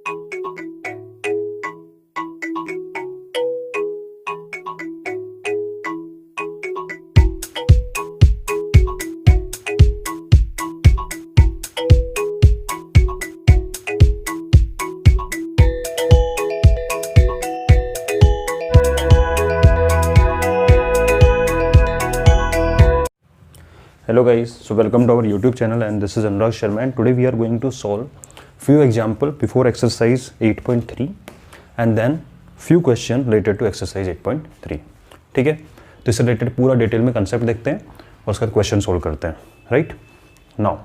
Hello guys, so welcome to our YouTube channel and this is Anurag Sharma and today we are going to solve few example before exercise 8.3 and then few question related to exercise 8.3. ठीक है, तो इससे related पूरा detail में concept देखते हैं और उसका क्वेश्चन सोल्व करते हैं. Right now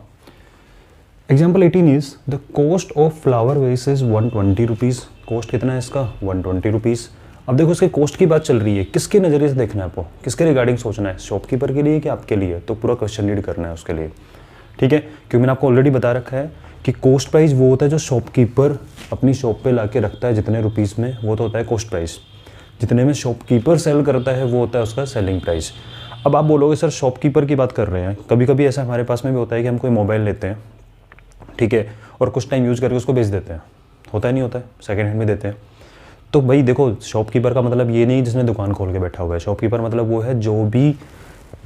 example 18 is the cost of flower vase is 120 rupees. Cost कितना है इसका? 120 रुपीज़. अब देखो इसके कॉस्ट की बात चल रही है, किसके नज़रिए से देखना है आपको, किसके रिगार्डिंग सोचना है, शॉपकीपर के लिए कि आपके लिए, तो पूरा क्वेश्चन रीड करना है उसके लिए. ठीक है, क्योंकि मैंने आपको ऑलरेडी बता रखा है कि कॉस्ट प्राइस वो होता है जो शॉपकीपर अपनी शॉप पे लाके रखता है जितने रुपीज़ में, वो तो होता है कॉस्ट प्राइस. जितने में शॉपकीपर सेल करता है वो होता है उसका सेलिंग प्राइस. अब आप बोलोगे सर शॉपकीपर की बात कर रहे हैं, कभी कभी ऐसा हमारे पास में भी होता है कि हम कोई मोबाइल लेते हैं, ठीक है, और कुछ टाइम यूज़ करके उसको बेच देते हैं. होता है नहीं होता है, सेकेंड हैंड में देते हैं. तो भाई देखो शॉपकीपर का मतलब ये नहीं जिसने दुकान खोल के बैठा हुआ है. शॉपकीपर मतलब वो है जो भी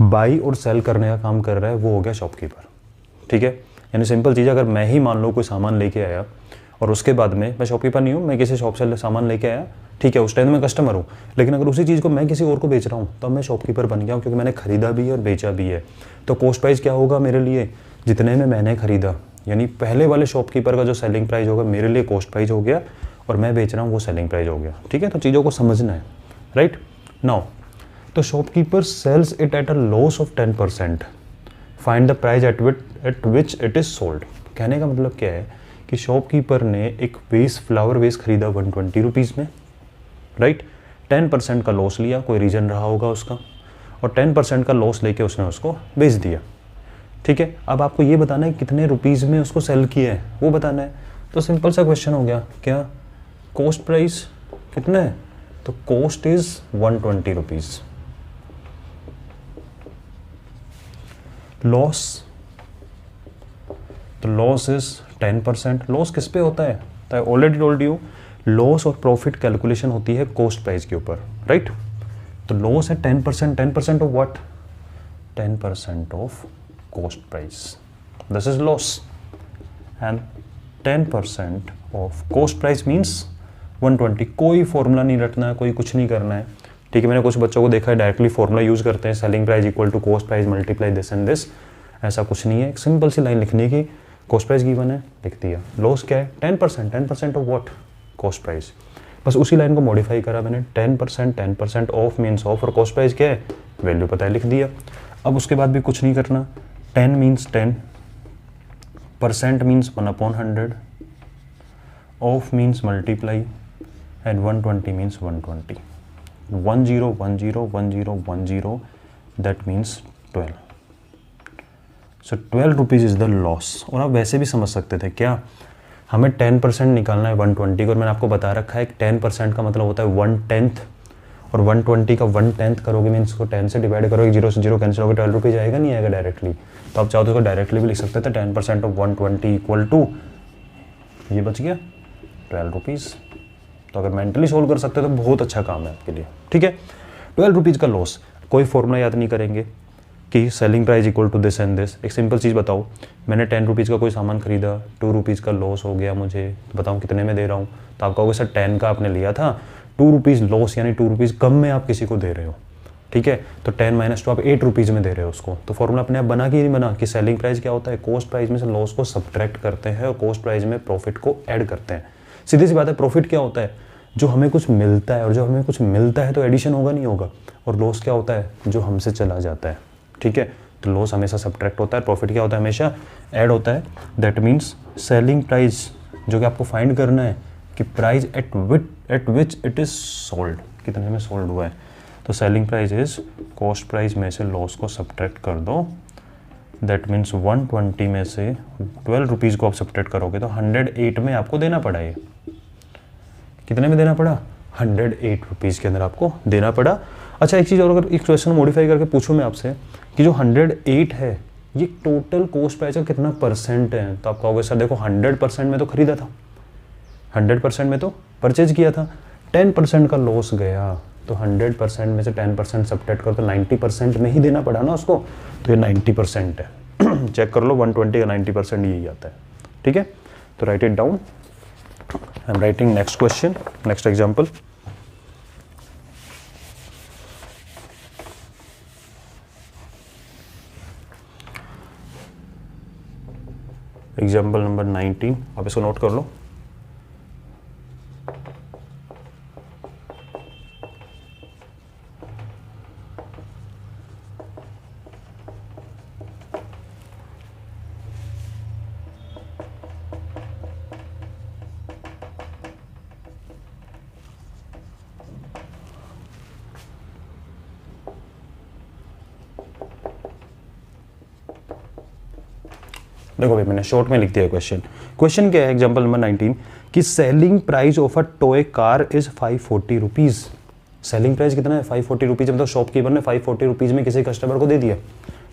बाई और सेल करने का काम कर रहा है वो हो गया शॉपकीपर. ठीक है, यानी सिंपल चीज़, अगर मैं ही मान लो कोई सामान लेके आया और उसके बाद में, मैं शॉपकीपर नहीं हूँ, मैं किसी शॉप से सामान लेके आया, ठीक है, उस टाइम मैं कस्टमर हूँ, लेकिन अगर उसी चीज़ को मैं किसी और को बेच रहा हूँ तो मैं शॉपकीपर बन गया हूँ क्योंकि मैंने खरीदा भी है और बेचा भी है. तो कॉस्ट प्राइस क्या होगा मेरे लिए? जितने में मैंने खरीदा, यानी पहले वाले शॉपकीपर का जो सेलिंग प्राइस होगा मेरे लिए कॉस्ट प्राइस हो गया और मैं बेच रहा हूँ वो सेलिंग प्राइस हो गया. ठीक है, तो चीज़ों को समझना है. राइट नाउ तो shopkeeper sells it at a loss of 10%. Find the price at which it is sold. कहने का मतलब क्या है कि शॉपकीपर ने एक वेस, फ्लावर वेस खरीदा 120 रुपीज़ में. राइट, 10% का लॉस लिया, कोई रीज़न रहा होगा उसका, और 10% का लॉस लेके उसने उसको बेच दिया. ठीक है, अब आपको ये बताना है कितने रुपीज़ में उसको सेल किया है वो बताना है. तो सिंपल सा क्वेश्चन हो गया, क्या कॉस्ट प्राइस कितना है? तो कॉस्ट इज 120 रुपीज़. लॉस, तो लॉस इज 10%. लॉस किस पे होता है? तो I already told you, loss और प्रॉफिट कैलकुलेशन होती है कॉस्ट प्राइस के ऊपर. राइट, तो लॉस है 10%. 10% of what? 10% of cost price. This is loss and 10% of cost price means 120. कोई फॉर्मूला नहीं रटना है, कोई कुछ नहीं करना है. ठीक है, मैंने कुछ बच्चों को देखा है डायरेक्टली फॉर्मूला यूज़ करते हैं, selling price equal to cost price multiply this and this. ऐसा कुछ नहीं है, एक सिंपल सी लाइन लिखने की, कॉस्ट प्राइस गिवन है, लिख दिया. लॉस क्या है? 10%. 10% ऑफ व्हाट? Cost price. बस उसी लाइन को मॉडिफाई करा मैंने. 10% ऑफ मीन्स ऑफ, और कॉस्ट प्राइस क्या है? वैल्यू पता है, लिख दिया. अब उसके बाद भी कुछ नहीं करना. 10 means 10, percent means 1/100, of means multiply, and 120 means 120. 10 10 10 10, that means 12. So 12 rupees is the loss. और आप वैसे भी समझ सकते थे क्या, हमें 10% निकालना है 120 को, और मैंने आपको बता रखा है कि 10% का मतलब होता है 1/10, और 120 का 1/10 करोगे मीन्स को 10 से डिवाइड करोगे, 0 से 0 कैंसिल होगा, 12 रुपीज़ आएगा, नहीं आएगा डायरेक्टली. तो आप चाहो तो इसको डायरेक्टली भी लिख सकते थे, 10% ऑफ 120 इक्वल टू, ये बच गया 12 रुपीज़. तो अगर मेंटली सोल्व कर सकते हो तो बहुत अच्छा काम है आपके लिए. ठीक है, 12 रुपीज़ का लॉस. कोई फॉर्मूला याद नहीं करेंगे कि selling price equal to this and this. एक सिंपल चीज़ बताओ, मैंने 10 रुपीज़ का कोई सामान खरीदा, 2 रुपीज़ का लॉस हो गया मुझे, बताऊँ कितने में दे रहा हूँ? तो आप कहोगे सर 10 का आपने लिया था, 2 रुपीज़ लॉस यानी 2 रुपीज़ कम में आप किसी को दे रहे हो. ठीक है, तो 10 - 2 आप 8 रुपीज़ में दे रहे हो उसको. तो फॉर्मूला अपने आप बना कि नहीं बना कि सेलिंग प्राइस क्या होता है? कॉस्ट प्राइस में से लॉस को सब्ट्रैक्ट करते हैं और कॉस्ट प्राइस में प्रॉफिट को ऐड करते हैं. सीधी सी बात है, प्रॉफिट क्या होता है? जो हमें कुछ मिलता है, और जो हमें कुछ मिलता है तो एडिशन होगा नहीं होगा. और लॉस क्या होता है? जो हमसे चला जाता है. ठीक है, तो लॉस हमेशा सब्ट्रैक्ट होता है, प्रॉफिट क्या होता है? हमेशा ऐड होता है. दैट मीन्स सेलिंग प्राइस, जो कि आपको फाइंड करना है कि price at which it is sold, कितने में सोल्ड हुआ है. तो selling price is cost price में से लॉस को सब्ट्रैक्ट कर दो. दैट मीन्स 120 में से 12 रुपीज़ को आप सब्ट्रैक्ट करोगे तो 108 में आपको देना पड़ा. ये कितने में देना पड़ा? 108 रुपीज़ के अंदर आपको देना पड़ा. अच्छा, एक चीज़ और, अगर एक क्वेश्चन मॉडिफाई करके पूछूं मैं आपसे कि जो 108 है ये टोटल कॉस्ट प्राइस का कितना परसेंट है, तो आप कहोगे सर देखो 100% में तो खरीदा था, 100% में तो परचेज किया था, 10% का लॉस गया, तो 100% में से 10% सब्ट्रैक्ट कर तो 90% में ही देना पड़ा ना उसको, तो ये 90% है। चेक कर लो 120 का 90% यही आता है, ठीक है। तो right it down. I am writing next question, next example. Example number 19, आप इसको नोट कर लो। देखो भाई मैंने शॉर्ट में लिख दिया क्वेश्चन। क्वेश्चन क्या है एग्जांपल नंबर 19 कि selling price of a toy car is 540 rupees. Selling price कितना है? 540 रुपीज़। मतलब शॉपकीपर ने 540 रुपीज़ में किसी कस्टमर को दे दिया,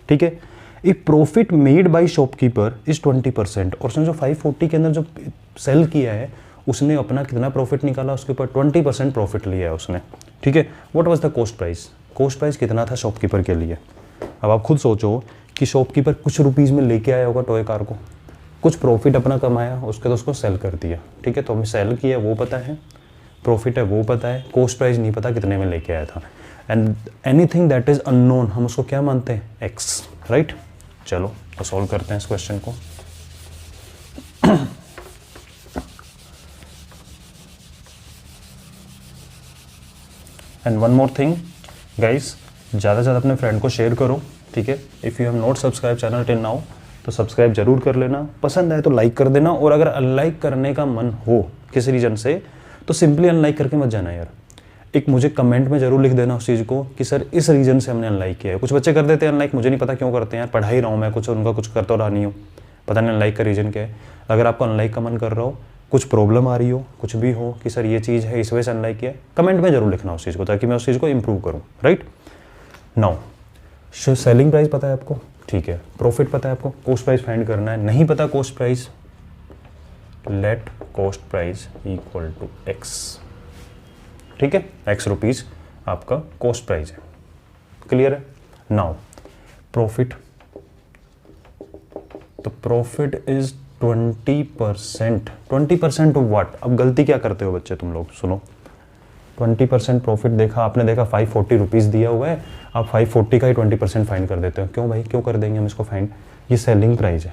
ठीक है। If profit made by shopkeeper is 20%, और उसने जो 540 के अंदर जो सेल किया है उसने अपना कितना प्रॉफिट निकाला, उसके ऊपर 20% प्रॉफिट लिया है उसने, ठीक है। What was the cost price? Cost price कितना था शॉपकीपर के लिए? अब आप खुद सोचो कि शॉपकीपर कुछ रुपीज़ में लेके आया होगा टॉय कार को, कुछ प्रॉफिट अपना कमाया, उसके तो उसको सेल कर दिया, ठीक है। तो हमें सेल किया वो पता है, प्रॉफिट है वो पता है, कॉस्ट प्राइस नहीं पता कितने में लेके आया था। And anything that is unknown हम उसको क्या मानते हैं? X, right. चलो तो सॉल्व करते हैं इस क्वेश्चन को। And one more thing guys, ज़्यादा से ज़्यादा अपने फ्रेंड को शेयर करो, ठीक है। If you have not subscribe channel till now तो सब्सक्राइब जरूर कर लेना, पसंद आए तो लाइक कर देना, और अगर अनलाइक करने का मन हो किसी रीज़न से तो सिंपली अनलाइक करके मत जाना यार। एक मुझे कमेंट में जरूर लिख देना उस चीज़ को कि सर इस रीज़न से हमने अनलाइक किया है। कुछ बच्चे कर देते हैं अनलाइक, मुझे नहीं पता क्यों करते हैं यार, पढ़ा ही रहा हूँ मैं, कुछ उनका कुछ कर तो रहा नहीं हूँ, पता नहीं अनलाइक का रीज़न क्या है। अगर आपको अनलाइक का मन कर रहा हो, कुछ प्रॉब्लम आ रही हो, कुछ भी हो कि सर ये चीज़ है इस वजह से अनलाइक किया है, कमेंट में जरूर लिखना उस चीज़ को, ताकि मैं उस चीज़ को इम्प्रूव करूँ, राइट। नाउ सेलिंग प्राइस पता है आपको, ठीक है। प्रॉफिट पता है आपको, कॉस्ट प्राइस फाइंड करना है। नहीं पता cost price, let cost price equal to x, ठीक है। एक्स रुपीज़ आपका कॉस्ट प्राइस है, क्लियर है। नाउ प्रॉफिट, तो प्रॉफिट इज 20%। 20% of what? अब गलती क्या करते हो बच्चे तुम लोग, सुनो। 20% प्रॉफिट देखा आपने, देखा 540 रुपीज़ दिया हुआ है, आप 540 का ही 20% फाइंड कर देते हो। क्यों भाई, क्यों कर देंगे हम इसको फाइंड? ये सेलिंग प्राइस है,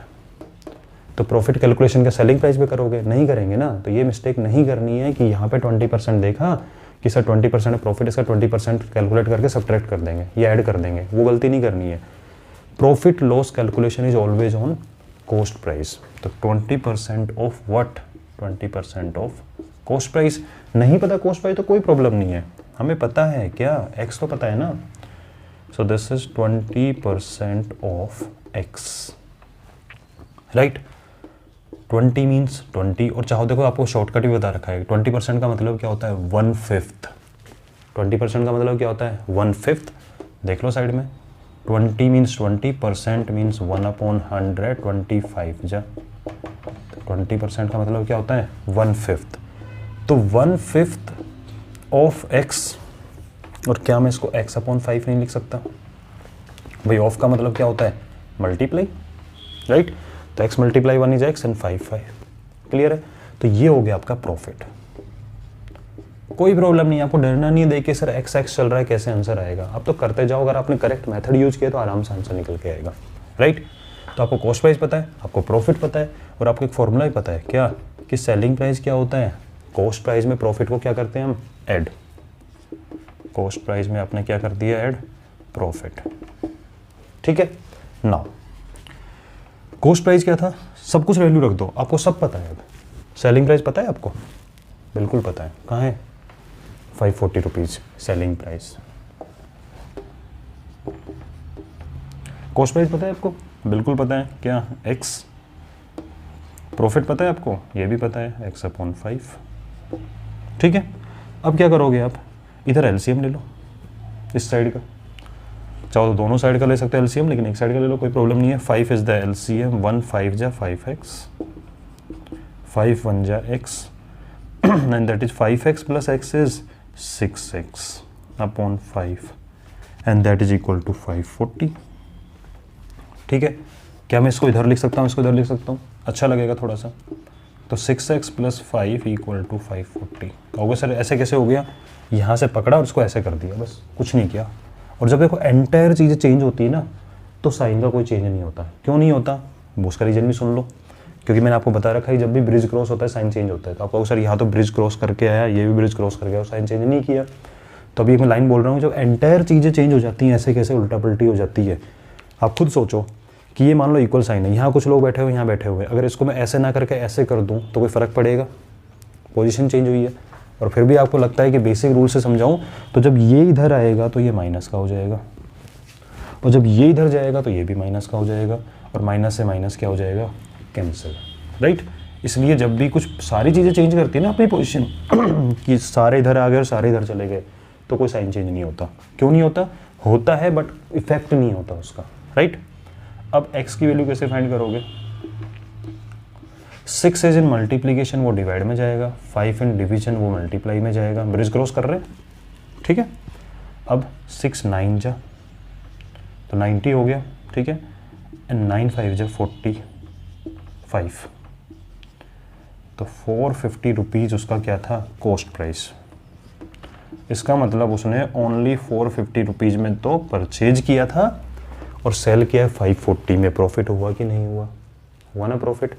तो प्रॉफिट कैलकुलेशन का सेलिंग प्राइस पे करोगे? नहीं करेंगे ना। तो ये मिस्टेक नहीं करनी है कि यहाँ पे 20% देखा कि सर 20% प्रॉफिट, इसका 20% कैलकुलेट करके सब्ट्रैक्ट कर देंगे, ये ऐड कर देंगे, वो गलती नहीं करनी है। Profit loss calculation is always on cost price. तो 20% of what? 20% of cost price. नहीं पता कॉस्ट प्राइस तो कोई प्रॉब्लम नहीं है, हमें पता है क्या, एक्स तो पता है ना। So this is 20% of x, right. 20 means 20, और चाहो देखो आपको शॉर्टकट भी बता रखा है। 20% का मतलब क्या होता है? 1/5। 20% का मतलब क्या होता है? 1/5। देख लो साइड में, 20 मीन्स 20%, मीन्स 1/100, 25 जा। 20% का मतलब क्या होता है? 1/5। तो 1/5 ऑफ एक्स, और क्या मैं इसको x/5 नहीं लिख सकता भाई? ऑफ का मतलब क्या होता है? Multiply, right. तो x multiply 1 is x and 5 clear है। तो ये हो गया आपका प्रॉफिट। कोई प्रॉब्लम नहीं है, आपको डरना नहीं है देख के सर x चल रहा है कैसे आंसर आएगा। आप तो करते जाओ, अगर आपने करेक्ट मेथड यूज किया तो आराम से आंसर निकल के आएगा, राइट। तो आपको कॉस्ट प्राइस पता है, आपको प्रॉफिट पता है, और आपको एक फॉर्मूला भी पता है क्या, कि सेलिंग प्राइस क्या होता है? कॉस्ट प्राइस में प्रॉफिट को क्या करते हैं हम? ऐड। कॉस्ट प्राइस में आपने क्या कर दिया? ऐड प्रॉफिट, ठीक है। नाउ कॉस्ट प्राइस क्या था? सब कुछ वैल्यू रख दो, आपको सब पता है। अब सेलिंग प्राइस पता है आपको? बिल्कुल पता है। कहाँ है? 540 rupees selling price. Cost price पता है आपको? बिल्कुल पता है। क्या? x। प्रॉफिट पता है आपको? ये भी पता है, x/5, ठीक है। अब क्या करोगे आप? इधर एलसीएम ले लो इस साइड का, चाहो तो दोनों साइड का ले सकते हैं एलसीएम, लेकिन एक साइड का ले लो, कोई प्रॉब्लम नहीं है। 5 इज द एलसीएम, 1 5 जा 5x, 5 1 जा x, and that is 5x plus x is 6x upon 5 and that is equal to 540। ठीक है, क्या मैं इसको इधर लिख सकता हूँ, इसको इधर लिख सकता हूँ, अच्छा लगेगा थोड़ा सा। तो 6x प्लस 5 इक्वल टू 540। कहोगे सर ऐसे कैसे हो गया, यहाँ से पकड़ा और इसको ऐसे कर दिया, बस कुछ नहीं किया। और जब देखो एंटायर चीज़ें चेंज होती है ना, तो साइन का कोई चेंज नहीं होता। क्यों नहीं होता, वो उसका रीजन भी सुन लो। क्योंकि मैंने आपको बता रखा है जब भी ब्रिज क्रॉस होता है साइन चेंज होता है। तो आप कहोगे सर यहाँ तो ब्रिज क्रॉस करके आया, ये भी ब्रिज क्रॉस करके आया, साइन चेंज नहीं किया। तो अभी मैं लाइन बोल रहा हूँ, जब एंटायर चीज़ें चेंज हो जाती हैं, ऐसे कैसे उल्टा पलटी हो जाती है। आप खुद सोचो कि ये मान लो इक्वल साइन है, यहाँ कुछ लोग बैठे हुए, यहाँ बैठे हुए, अगर इसको मैं ऐसे ना करके ऐसे कर दूँ तो कोई फ़र्क पड़ेगा, पोजीशन चेंज हुई है। और फिर भी आपको लगता है कि बेसिक रूल से समझाऊँ, तो जब ये इधर आएगा तो ये माइनस का हो जाएगा, और जब ये इधर जाएगा तो ये भी माइनस का हो जाएगा, और माइनस से माइनस क्या हो जाएगा, कैंसिल, राइट। इसलिए जब भी कुछ सारी चीज़ें चेंज करती है ना अपनी पोजीशन कि सारे इधर आ गए और सारे इधर चले गए, तो कोई साइन चेंज नहीं होता। क्यों नहीं होता, होता है बट इफेक्ट नहीं होता उसका, राइट। अब x की वैल्यू कैसे फाइंड करोगे, 6 इज इन मल्टीप्लीकेशन वो डिवाइड में जाएगा, 5 इन डिवीजन वो मल्टीप्लाई में जाएगा, ब्रिज क्रॉस कर रहे हैं, ठीक है। अब 6 9 जा तो 90 हो गया, ठीक है, एंड 9 5 जा 45। तो 450 रुपीज़ उसका क्या था, कॉस्ट प्राइस। इसका मतलब उसने ओनली 450 रुपीज़ में तो परचेज किया था और सेल किया है 540 में। प्रॉफिट हुआ कि नहीं हुआ, हुआ ना प्रॉफिट,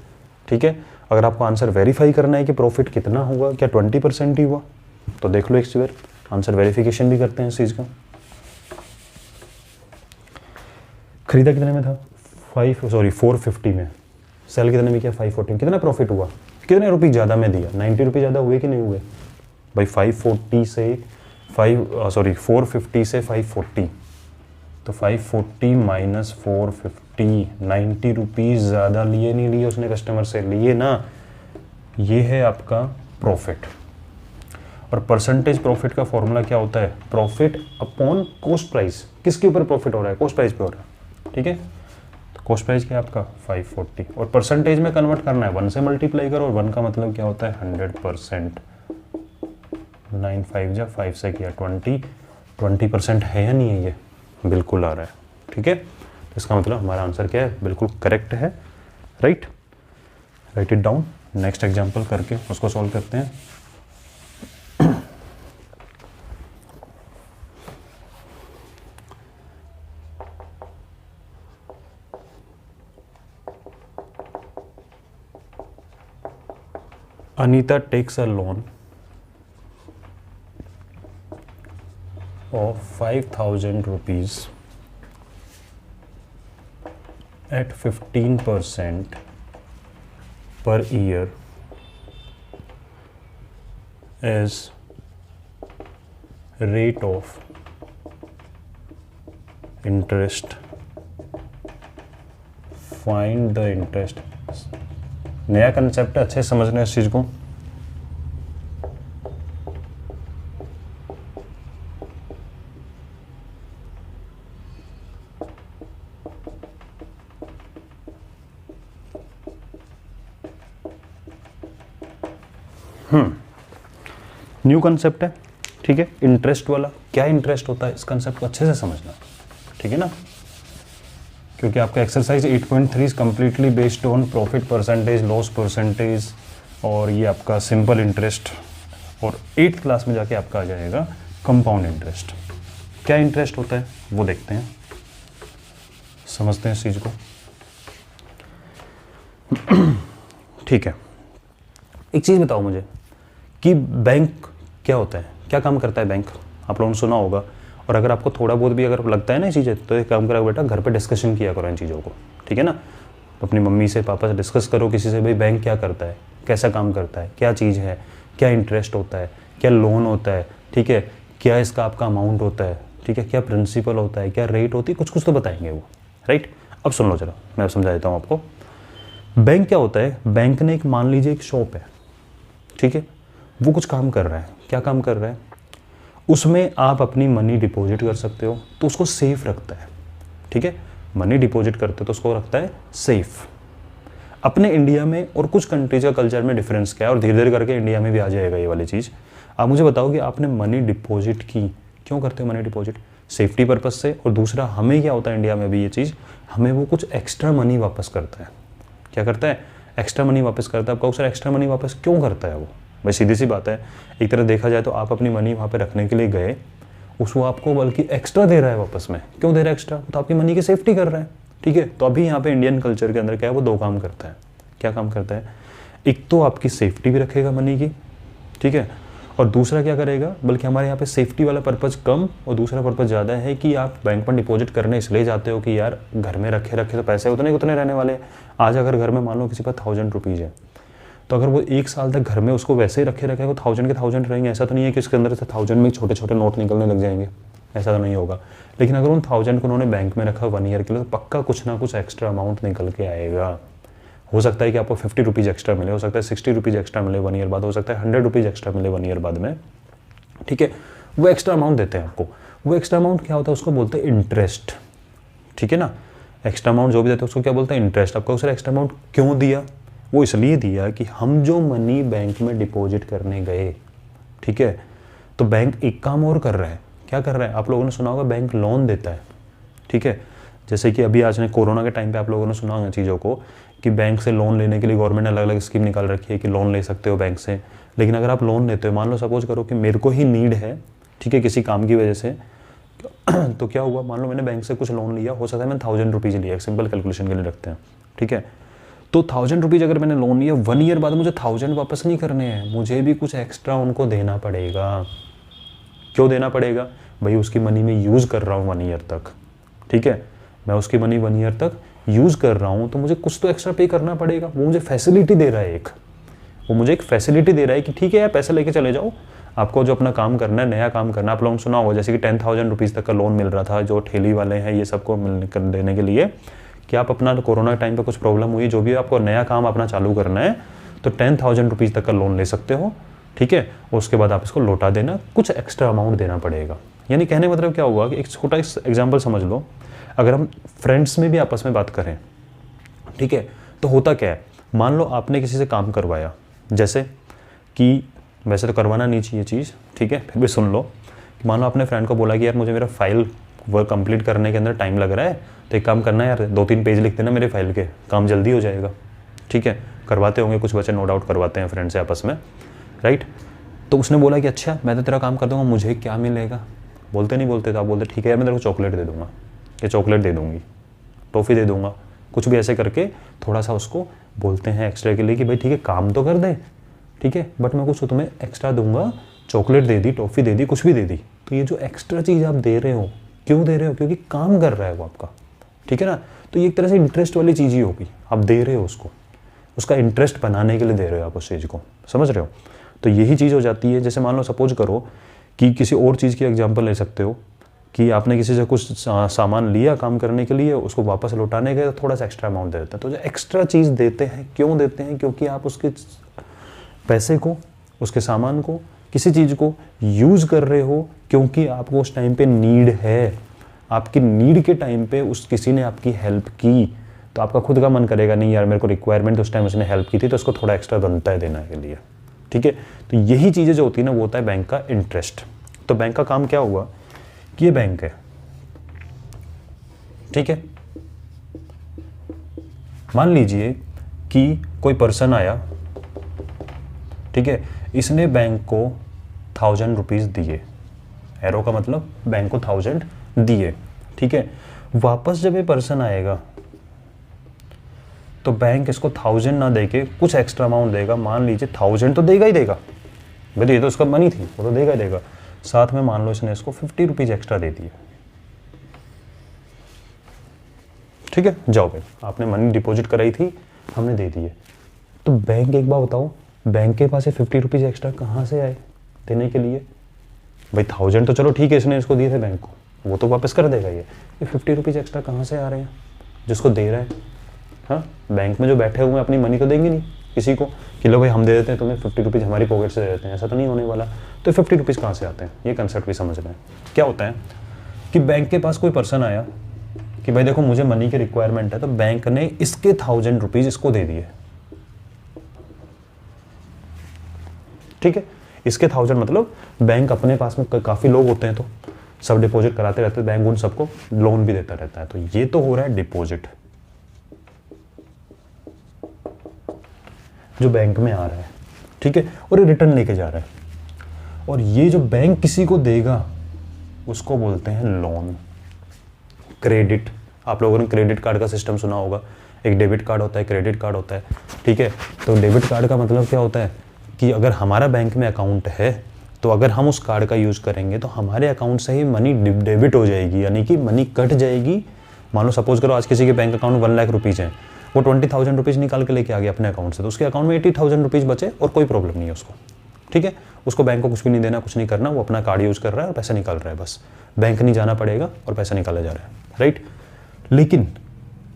ठीक है। अगर आपको आंसर वेरीफाई करना है कि प्रॉफिट कितना हुआ, क्या 20% ही हुआ, तो देख लो एक बार, आंसर वेरिफिकेशन भी करते हैं इस चीज़ का। खरीदा कितने में था, 450 में, सेल कितने में किया 540, कितना प्रॉफिट हुआ, कितने रुपये ज़्यादा में दिया, 90 रुपये ज़्यादा हुए कि नहीं हुए भाई। 450 से 540, तो 540 माइनस 450, 90 रुपीज़ ज़्यादा लिए नहीं लिए उसने कस्टमर से, लिए ना। ये है आपका प्रॉफिट। और परसेंटेज प्रॉफिट का फॉर्मूला क्या होता है, प्रॉफिट अपॉन कॉस्ट प्राइस। किसके ऊपर प्रॉफिट हो रहा है, कॉस्ट प्राइस पे हो रहा है, ठीक है। तो कॉस्ट प्राइस क्या है आपका 540, और परसेंटेज में कन्वर्ट करना है, 1 से मल्टीप्लाई करो, और 1 का मतलब क्या होता है 100%। 9 5 जा 5 से किया 20% है या नहीं है, ये बिल्कुल आ रहा है, ठीक है। इसका मतलब हमारा आंसर क्या है, बिल्कुल करेक्ट है, right. Right it down, next example करके उसको सॉल्व करते हैं। Anita takes a loan of 5,000 rupees at 15% per year as rate of interest. Find the interest. नया कंसेप्ट है, अच्छे समझना है इस चीज को। न्यू कंसेप्ट है, ठीक है, इंटरेस्ट वाला। क्या इंटरेस्ट होता है, इस कंसेप्ट को अच्छे से समझना, ठीक है ना। क्योंकि आपका exercise 8.3 is completely based on profit percentage, loss percentage, और ये आपका सिंपल इंटरेस्ट, और 8th क्लास में जाके आपका आ जाएगा कंपाउंड इंटरेस्ट। क्या इंटरेस्ट होता है वो देखते हैं, समझते हैं इस चीज़ को, ठीक है। एक चीज़ बताओ मुझे कि बैंक क्या होता है, क्या काम करता है बैंक, आप लोगों ने सुना होगा। और अगर आपको थोड़ा बहुत भी अगर लगता है ना चीज़ें, तो एक काम करो बेटा, घर पे डिस्कशन किया करो इन चीज़ों को, ठीक है ना। अपनी मम्मी से, पापा से डिस्कस करो, किसी से, भाई बैंक क्या करता है, कैसा काम करता है, क्या चीज़ है, क्या इंटरेस्ट होता है, क्या लोन होता है, ठीक है, क्या इसका आपका अमाउंट होता है, ठीक है, क्या प्रिंसिपल होता है, क्या रेट होती है, कुछ कुछ तो बताएंगे वो, राइट। अब सुन लो जरा, मैं समझा देता हूँ आपको। बैंक क्या होता है, बैंक ने एक, मान लीजिए एक शॉप है, ठीक है, वो कुछ काम कर रहा है। क्या काम कर रहा है, उसमें आप अपनी मनी डिपॉजिट कर सकते हो, तो उसको सेफ रखता है, ठीक है। मनी डिपॉजिट करते हो तो उसको रखता है सेफ। अपने इंडिया में और कुछ कंट्रीज का कल्चर में डिफरेंस क्या है, और धीरे धीरे करके इंडिया में भी आ जाएगा ये वाली चीज़। आप मुझे बताओ कि आपने मनी डिपॉजिट की, क्यों करते हो मनी डिपॉजिट? सेफ्टी पर्पज से, और दूसरा हमें क्या होता है इंडिया में भी ये चीज़, हमें वो कुछ एक्स्ट्रा मनी वापस करता है। क्या करता है? एक्स्ट्रा मनी वापस करता है। आपका सर एक्स्ट्रा मनी वापस क्यों करता है वो? भाई सीधी सी बात है, एक तरह देखा जाए तो आप अपनी मनी वहाँ पे रखने के लिए गए, उसको आपको बल्कि एक्स्ट्रा दे रहा है वापस में। क्यों दे रहा है एक्स्ट्रा? तो आपकी मनी की सेफ्टी कर रहा है, ठीक है। तो अभी यहाँ पे इंडियन कल्चर के अंदर क्या है, वो दो काम करता है। क्या काम करता है? एक तो आपकी सेफ्टी भी रखेगा मनी की, ठीक है, और दूसरा क्या करेगा, बल्कि हमारे यहाँ पे सेफ्टी वाला पर्पज़ कम और दूसरा पर्पज़ ज़्यादा है कि आप बैंक में डिपॉजिट करने इसलिए जाते हो कि यार घर में रखे तो पैसे उतने रहने वाले हैं। आज अगर घर में मान लो किसी पर 1000 रुपीज़ है, तो अगर वो 1 साल तक घर में उसको वैसे ही रखे वो 1000 के 1000 रहेंगे। ऐसा तो नहीं है कि उसके अंदर से 1000 में छोटे छोटे नोट निकलने लग जाएंगे, ऐसा तो नहीं होगा। लेकिन अगर उन 1000 को उन्होंने बैंक में रखा 1 ईयर के लिए, तो पक्का कुछ ना कुछ एक्स्ट्रा अमाउंट निकल के आएगा। हो सकता है कि आपको 50 रुपीज़ एक्स्ट्रा मिले, हो सकता है 60 रुपीज़ एक्स्ट्रा मिले 1 ईयर बाद, हो सकता है 100 रुपीज़ एक्स्ट्रा मिले 1 ईयर बाद में, ठीक है। वो एक्स्ट्रा अमाउंट देते हैं आपको। वो एक्स्ट्रा अमाउंट क्या होता है, उसको बोलते हैं इंटरेस्ट, ठीक है ना। एक्स्ट्रा अमाउंट जो भी देते हैं उसको क्या बोलते हैं, इंटरेस्ट। आपको सर एक्स्ट्रा अमाउंट क्यों दिया? वो इसलिए दिया कि हम जो मनी बैंक में डिपॉजिट करने गए, ठीक है, तो बैंक एक काम और कर रहा है। क्या कर रहा है? आप लोगों ने सुना होगा बैंक लोन देता है, ठीक है। जैसे कि अभी आज ने कोरोना के टाइम पे आप लोगों ने सुना होगा चीज़ों को कि बैंक से लोन लेने के लिए गवर्नमेंट ने अलग अलग स्कीम निकाल रखी है कि लोन ले सकते हो बैंक से। लेकिन अगर आप लोन लेते हो, मान लो सपोज करो कि मेरे को ही नीड है, ठीक है, किसी काम की वजह से, तो क्या हुआ, मान लो मैंने बैंक से कुछ लोन लिया, हो सकता है मैंने 1000 रुपीज़ लिया, एक सिंपल कैलकुलेशन के लिए रखते हैं, ठीक है। तो 1000 रुपीज़ अगर मैंने लोन लिया, 1 ईयर बाद मुझे 1000 वापस नहीं करने हैं, मुझे भी कुछ एक्स्ट्रा उनको देना पड़ेगा। क्यों देना पड़ेगा? भाई उसकी मनी में यूज़ कर रहा हूँ 1 ईयर तक, ठीक है, मैं उसकी मनी 1 ईयर तक यूज़ कर रहा हूँ, तो मुझे कुछ तो एक्स्ट्रा पे करना पड़ेगा। वो मुझे फैसिलिटी दे रहा है, वो मुझे एक फैसिलिटी दे रहा है कि ठीक है यार पैसे लेके चले जाओ, आपको जो अपना काम करना है, नया काम करना है। आप लोगों ने सुना होगा जैसे कि 10,000 रुपीज़ तक का लोन मिल रहा था जो ठेली वाले हैं ये सबको कर देने के लिए कि आप अपना कोरोना टाइम पे कुछ प्रॉब्लम हुई, जो भी आपको नया काम अपना चालू करना है, तो 10,000 रुपीज़ तक का लोन ले सकते हो, ठीक है। उसके बाद आप इसको लौटा देना, कुछ एक्स्ट्रा अमाउंट देना पड़ेगा। यानी कहने मतलब क्या हुआ कि एक छोटा एग्जाम्पल समझ लो, अगर हम फ्रेंड्स में भी आपस में बात करें, ठीक है, तो होता क्या है, मान लो आपने किसी से काम करवाया, जैसे कि वैसे तो करवाना नहीं चाहिए चीज़, ठीक है, फिर भी सुन लो, मान लो आपने फ्रेंड को बोला कि यार मुझे मेरा फाइल वर्क कंप्लीट करने के अंदर टाइम लग रहा है, तो एक काम करना है यार 2-3 पेज लिख देना मेरे फाइल के, काम जल्दी हो जाएगा, ठीक है। करवाते होंगे कुछ बच्चे, नो डाउट करवाते हैं फ्रेंड से आपस में, राइट। तो उसने बोला कि अच्छा मैं तो तेरा काम कर दूंगा, मुझे क्या मिलेगा? बोलते नहीं बोलते, तो आप बोलते ठीक है यार मैं तेरे को चॉकलेट दे दूंगा, या चॉकलेट दे दूंगी, टॉफ़ी दे दूंगा, कुछ भी ऐसे करके थोड़ा सा उसको बोलते हैं एक्स्ट्रा के लिए कि भाई ठीक है काम तो कर दे, ठीक है, बट मैं कुछ तुम्हें एक्स्ट्रा दूंगा, चॉकलेट दे दी, टॉफ़ी दे दी, कुछ भी दे दी। तो ये जो एक्स्ट्रा चीज़ आप दे रहे हो, क्यों दे रहे हो? क्योंकि काम कर रहा है वो आपका, ठीक है ना। तो ये एक तरह से इंटरेस्ट वाली चीज़ ही होगी, आप दे रहे हो उसको, उसका इंटरेस्ट बनाने के लिए दे रहे हो आप उस चीज़ को, समझ रहे हो। तो यही चीज़ हो जाती है। जैसे मान लो सपोज करो कि किसी और चीज़ की एग्जाम्पल ले सकते हो कि आपने किसी से कुछ सामान लिया काम करने के लिए, उसको वापस लौटाने के तो थोड़ा सा एक्स्ट्रा अमाउंट दे देते हैं। तो जो एक्स्ट्रा चीज़ देते हैं, क्यों देते हैं? क्योंकि आप उसके पैसे को, उसके सामान को, किसी चीज़ को यूज़ कर रहे हो, क्योंकि आपको उस टाइम पे नीड है। आपकी नीड के टाइम पे उस किसी ने आपकी हेल्प की, तो आपका खुद का मन करेगा नहीं यार मेरे को रिक्वायरमेंट, उस टाइम उसने हेल्प की थी तो उसको थोड़ा एक्स्ट्रा बनता है देने के लिए, ठीक है। तो यही चीज़ें जो होती है ना, वो होता है बैंक का इंटरेस्ट। तो बैंक का काम क्या हुआ कि ये बैंक है, ठीक है। मान लीजिए कि कोई पर्सन आया, ठीक है, इसने बैंक को 1000 रुपीज़ दिए, एरो का मतलब बैंक को 1000 दिए, ठीक है। वापस जब ये पर्सन आएगा तो बैंक इसको 1000 ना देके कुछ एक्स्ट्रा अमाउंट देगा, मान लीजिए 1000 तो देगा ही देगा, भाई ये तो उसका मनी थी, वो तो देगा ही देगा। साथ में मान लो इसने इसको 50 रुपीज़ एक्स्ट्रा दे दिए, ठीक है, जाओ भाई आपने मनी डिपॉजिट कराई थी, हमने दे दिए। तो बैंक एक बार बताओ, बैंक के पास 50 रुपीज़ एक्स्ट्रा कहाँ से आए देने के लिए? भाई 1000 तो चलो ठीक है इसने इसको दिए थे बैंक को, वो तो वापस कर देगा। ये 50 रुपीज़ एक्स्ट्रा कहाँ से आ रहे हैं जिसको दे रहा है? हाँ, बैंक में जो बैठे हुए हैं अपनी मनी तो देंगे नहीं किसी को कि लो भाई हम दे देते हैं तुम्हें 50 रुपीज़ हमारी पॉकेट से दे देते हैं, ऐसा तो नहीं होने वाला। तो 50 रुपीज़ कहाँ से आते हैं, ये कंसेप्ट भी समझ रहे हैं। क्या होता है कि बैंक के पास कोई पर्सन आया, कि भाई देखो मुझे मनी की रिक्वायरमेंट है, तो बैंक ने इसके 1000 रुपीज इसको दे दिए, ठीक है। इसके 1000 मतलब बैंक अपने पास में काफी लोग होते हैं तो सब डिपॉजिट कराते रहते हैं, बैंक उन सबको लोन भी देता रहता है, तो ये तो हो रहा है डिपॉजिट जो बैंक में आ रहा है, ठीक है, और ये रिटर्न लेके जा रहा है। और ये जो बैंक किसी को देगा उसको बोलते हैं लोन। क्रेडिट, आप लोगों ने क्रेडिट कार्ड का सिस्टम सुना होगा, एक डेबिट कार्ड होता है, क्रेडिट कार्ड होता है, ठीक है। तो डेबिट कार्ड का मतलब क्या होता है कि अगर हमारा बैंक में अकाउंट है तो अगर हम उस कार्ड का यूज़ करेंगे तो हमारे अकाउंट से ही मनी डेबिट हो जाएगी, यानी कि मनी कट जाएगी। मान लो सपोज करो आज किसी के बैंक अकाउंट 1 लाख रुपीज़ हैं, वो 20,000 रुपीज़ निकाल के लेके आ गया अपने अकाउंट से, तो उसके अकाउंट में 80,000 रुपीज़ बचे और कोई प्रॉब्लम नहीं है उसको, ठीक है। उसको बैंक को कुछ भी नहीं देना, कुछ नहीं करना, वो अपना कार्ड यूज़ कर रहा है और पैसा निकाल रहा है, बस बैंक नहीं जाना पड़ेगा और पैसा निकाला जा रहा है, राइट। लेकिन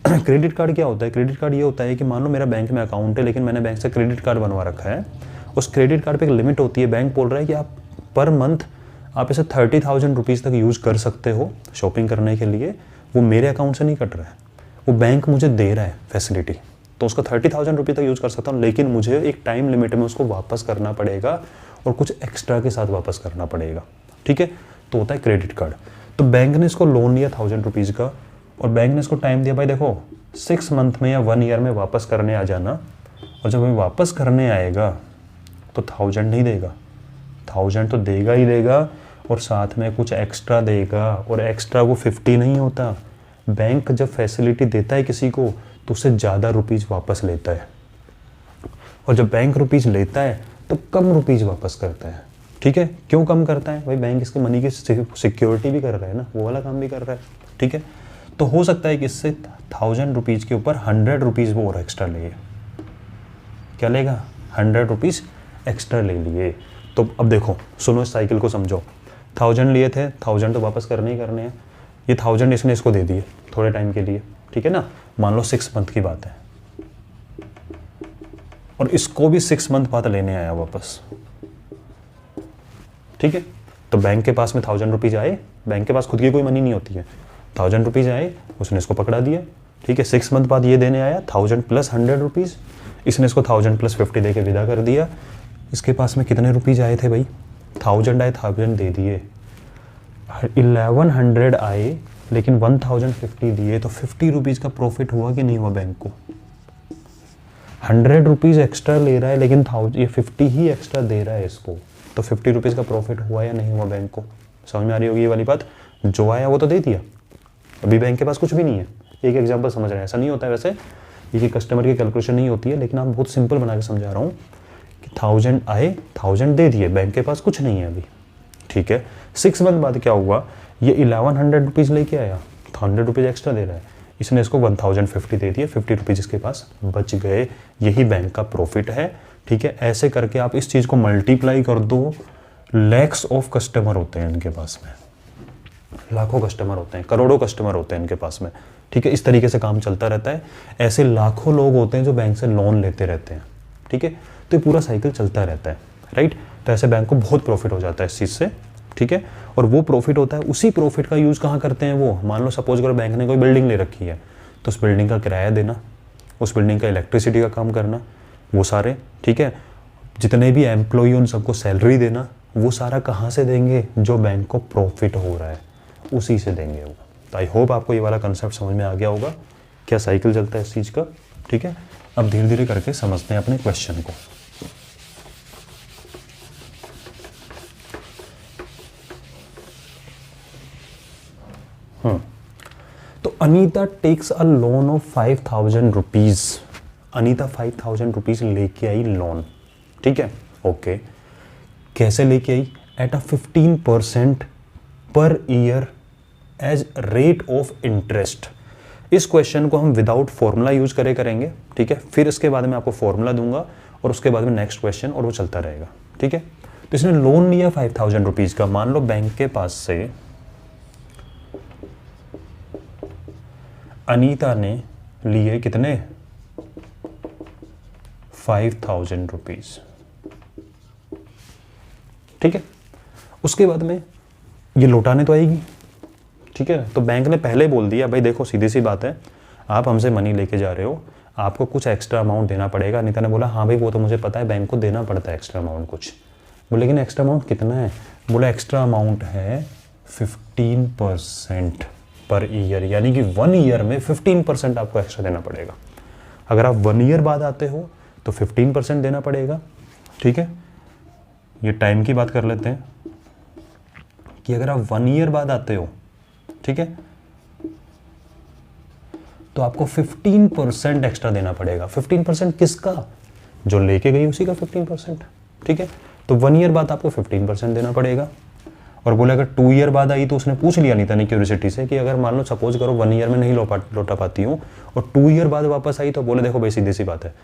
क्रेडिट कार्ड क्या होता है? क्रेडिट कार्ड ये होता है कि मान लो मेरा बैंक में अकाउंट है लेकिन मैंने बैंक से क्रेडिट कार्ड बनवा रखा है, उस क्रेडिट कार्ड पे एक लिमिट होती है, बैंक बोल रहा है कि आप पर मंथ आप इसे 30,000 रुपीज़ तक यूज़ कर सकते हो शॉपिंग करने के लिए, वो मेरे अकाउंट से नहीं कट रहा है, वो बैंक मुझे दे रहा है फैसिलिटी, तो उसका 30,000 रुपये तक यूज़ कर सकता हूँ, लेकिन मुझे एक टाइम लिमिट में उसको वापस करना पड़ेगा और कुछ एक्स्ट्रा के साथ वापस करना पड़ेगा, ठीक है। तो होता है क्रेडिट कार्ड। तो बैंक ने इसको लोन लिया 1000 रुपीज़ का और बैंक ने इसको टाइम दिया, भाई देखो 6 मंथ में या 1 ईयर में वापस करने आ जाना, और जब मैं वापस करने आएगा तो 1000 नहीं देगा, 1000 तो देगा ही देगा और साथ में कुछ एक्स्ट्रा देगा, और एक्स्ट्रा वो 50 नहीं होता, बैंक जब फैसिलिटी देता है किसी को तो उससे ज़्यादा रुपीज़ वापस लेता है, और जब बैंक रुपीज़ लेता है तो कम रुपीज़ वापस करता है, ठीक है। क्यों कम करता है? भाई बैंक इसके मनी की सिक्योरिटी भी कर रहा है ना, वो वाला काम भी कर रहा है, ठीक है। तो हो सकता है कि इससे 1000 रुपीज़ के ऊपर 100 रुपीज़ वो और एक्स्ट्रा ले, क्या लेगा? 100 रुपीज़ एक्स्ट्रा ले लिए। तो अब देखो, सुनो इस साइकिल को समझो, 1000 लिए थे, 1000 तो वापस करने ही करने हैं, ये 1000 इसने इसको दे दिए थोड़े टाइम के लिए, ठीक है ना, मान लो 6 मंथ की बात है, और इसको भी 6 मंथ बाद लेने आया वापस, ठीक है। तो बैंक के पास में 1000 रुपीज़ आए, बैंक के पास खुद की कोई मनी नहीं होती है, 1000 रुपीज़ आए, उसने इसको पकड़ा दिया, ठीक है। 6 मंथ बाद ये देने आया 1000 प्लस 100 रुपीज़, इसने इसको 1000 प्लस 50 दे के विदा कर दिया। इसके पास में कितने रुपीज़ आए थे भाई? 1000 आए, 1000 दे दिए, 1100 आए लेकिन 1050 दिए, तो 50 रुपीज़ का प्रॉफिट हुआ कि नहीं हुआ बैंक को? 100 रुपीज़ एक्स्ट्रा ले रहा है लेकिन ये 50 ही एक्स्ट्रा दे रहा है इसको, तो 50 रुपीज़ का प्रॉफिट हुआ या नहीं हुआ बैंक को? समझ में आ रही होगी ये वाली बात? जो आया वो तो दे दिया, अभी बैंक के पास कुछ भी नहीं है। एक एग्जांपल समझ रहे हैं, ऐसा नहीं होता है वैसे, ये कस्टमर की कैलकुलेशन नहीं होती है, लेकिन आप बहुत सिंपल बना के समझा रहा हूँ कि 1000 आए, 1000 दे दिए, बैंक के पास कुछ नहीं है अभी, ठीक है। 6 मंथ बाद क्या हुआ? ये 1100 रुपीज़ लेके आया, 100 रुपीज़ एक्स्ट्रा दे रहा है, इसने इसको 1050 दे दिए, 50 रुपीज़ इसके पास बच गए, यही बैंक का प्रॉफिट है, ठीक है। ऐसे करके आप इस चीज़ को मल्टीप्लाई कर दो, लैक्स ऑफ कस्टमर होते हैं इनके पास में, लाखों कस्टमर होते हैं, करोड़ों कस्टमर होते हैं इनके पास में, ठीक है। इस तरीके से काम चलता रहता है, ऐसे लाखों लोग होते हैं जो बैंक से लोन लेते रहते हैं, ठीक है। तो ये पूरा साइकिल चलता रहता है, राइट। तो ऐसे बैंक को बहुत प्रॉफिट हो जाता है इस चीज़ से, ठीक है। और वो प्रॉफिट होता है, उसी प्रॉफिट का यूज़ कहाँ करते हैं वो? मान लो सपोज करो बैंक ने कोई बिल्डिंग ले रखी है, तो उस बिल्डिंग का किराया देना, उस बिल्डिंग का इलेक्ट्रिसिटी का काम करना, वो सारे, ठीक है, जितने भी एम्प्लॉई उन सबको सैलरी देना, वो सारा कहाँ से देंगे? जो बैंक को प्रॉफिट हो रहा है उसी से देंगे वो। तो आई होप आपको ये वाला कंसेप्ट समझ में आ गया होगा, क्या साइकिल चलता है इस चीज़ का, ठीक है। अब धीरे धीरे करके समझते हैं अपने क्वेश्चन को। तो Anita takes a loan of 5000 rupees, Anita 5000 rupees लेके आई लोन, ठीक है, ओके। कैसे लेके आई? एट अ 15% पर year as rate of interest. इस क्वेश्चन को हम विदाउट फॉर्मूला यूज करेंगे, ठीक है। फिर इसके बाद में आपको फॉर्मूला दूंगा और उसके बाद में नेक्स्ट क्वेश्चन, और वो चलता रहेगा, ठीक है। तो इसने लोन लिया 5000 रुपीज़ का, मान लो बैंक के पास से अनीता ने लिए कितने? 5000 रुपीज़, ठीक है। उसके बाद में ये लौटाने तो आएगी, ठीक है। तो बैंक ने पहले बोल दिया भाई देखो सीधी सी बात है, आप हमसे मनी लेके जा रहे हो, आपको कुछ एक्स्ट्रा अमाउंट देना पड़ेगा। अनीता ने बोला हाँ भाई वो तो मुझे पता है, बैंक को देना पड़ता है एक्स्ट्रा अमाउंट कुछ। बोले लेकिन एक्स्ट्रा अमाउंट कितना है? बोला एक्स्ट्रा अमाउंट है 15% पर ईयर, यानी कि 1 ईयर में 15% आपको एक्स्ट्रा देना पड़ेगा। अगर आप 1 ईयर बाद आते हो तो 15% देना पड़ेगा, ठीक है। ये टाइम की बात कर लेते हैं कि अगर आप 1 ईयर बाद आते हो, ठीक है, तो आपको 15% एक्स्ट्रा देना पड़ेगा। 15% किसका? जो लेके गई उसी का 15%, ठीक है। तो 1 ईयर बाद आपको 15% देना पड़ेगा। और बोले अगर 2 ईयर बाद आई तो उसने पूछ लिया अनीता ने क्यूरियोसिटी से कि अगर मान लो सपोज करो 1 ईयर में नहीं लौटा पाती हूँ और 2 ईयर बाद वापस आई, तो बोले देखो भाई सीधी सी बात है,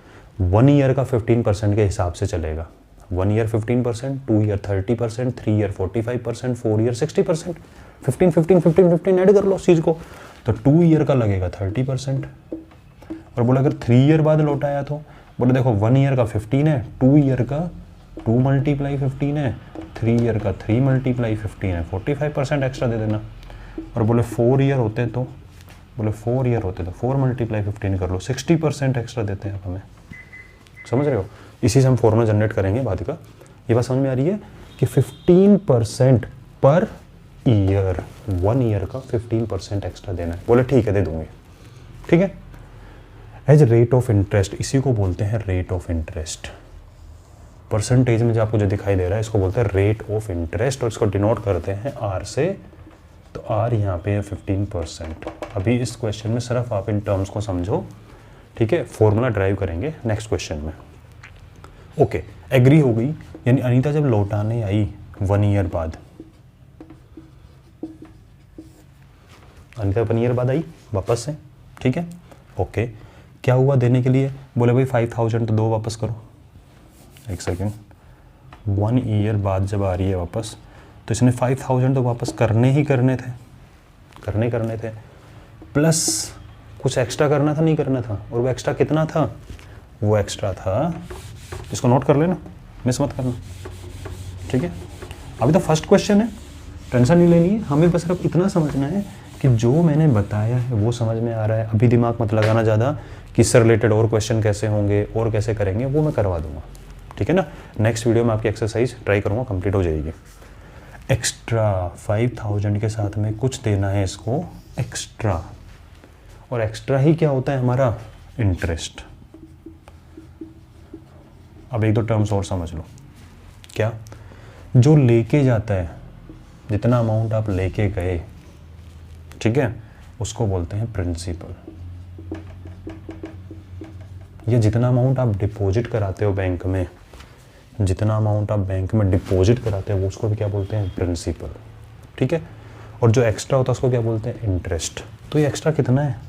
1 ईयर का 15% के हिसाब से चलेगा। 1 year 15%, 2 year 30%, 3 year 45%, 4 year 60%, 15 15 15 15 add कर लो उस चीज़ को, तो 2 ईयर का लगेगा 30%। और बोले अगर 3 ईयर बाद लौटाया तो बोले देखो 1 ईयर का 15 है, 2 ईयर का 2 मल्टीप्लाई 15 है, 3 ईयर का 3 मल्टीप्लाई 15 है, 45% एक्स्ट्रा दे देना। और बोले 4 ईयर होते तो, बोले 4 ईयर होते तो 4 मल्टीप्लाई 15 कर लो, 60% एक्स्ट्रा देते हैं आप हमें। समझ रहे हो? इसी से हम फॉर्मूला जनरेट करेंगे बाद का। ये बात समझ में आ रही है कि 15% पर ईयर, 1 ईयर का 15% एक्स्ट्रा देना है। बोले ठीक है दे दूंगे, ठीक है। एज रेट ऑफ इंटरेस्ट, इसी को बोलते हैं रेट ऑफ इंटरेस्ट। परसेंटेज में जो आपको जो दिखाई दे रहा है इसको बोलते हैं रेट ऑफ इंटरेस्ट, और इसको डिनोट करते हैं आर से। तो आर यहाँ पे है 15%। अभी इस क्वेश्चन में सिर्फ आप इन टर्म्स को समझो, ठीक है। फॉर्मूला ड्राइव करेंगे नेक्स्ट क्वेश्चन में। ओके, एग्री हो गई। यानी अनीता जब लौटाने आई 1 ईयर बाद, अनीता 1 ईयर बाद आई वापस से, ठीक है। ओके, क्या हुआ देने के लिए? बोले भाई 5000 तो दो वापस करो। एक सेकेंड, 1 ईयर बाद जब आ रही है वापस, तो इसने 5000 तो वापस करने थे, प्लस कुछ एक्स्ट्रा करना था, नहीं करना था। और वो एक्स्ट्रा कितना था? वो एक्स्ट्रा था, इसको नोट कर लेना, मिस मत करना, ठीक है। अभी तो फर्स्ट क्वेश्चन है, टेंशन नहीं लेनी है, हमें बस सिर्फ इतना समझना है कि जो मैंने बताया है वो समझ में आ रहा है। अभी दिमाग मत लगाना ज़्यादा कि इससे रिलेटेड और क्वेश्चन कैसे होंगे और कैसे करेंगे, वो मैं करवा दूंगा, ठीक है ना। नेक्स्ट वीडियो में आपकी एक्सरसाइज ट्राई करूँगा, कंप्लीट हो जाएगी। एक्स्ट्रा 5000 के साथ में कुछ देना है इसको एक्स्ट्रा, और एक्स्ट्रा ही क्या होता है हमारा? इंटरेस्ट। अब एक दो टर्म्स और समझ लो। क्या? जो लेके जाता है, जितना अमाउंट आप लेके गए, ठीक है, उसको बोलते हैं प्रिंसिपल। ये जितना अमाउंट आप डिपॉजिट कराते हो बैंक में, जितना अमाउंट आप बैंक में डिपॉजिट कराते हो उसको भी क्या बोलते हैं? प्रिंसिपल, ठीक है। और जो एक्स्ट्रा होता है उसको क्या बोलते हैं? इंटरेस्ट। तो ये एक्स्ट्रा कितना है?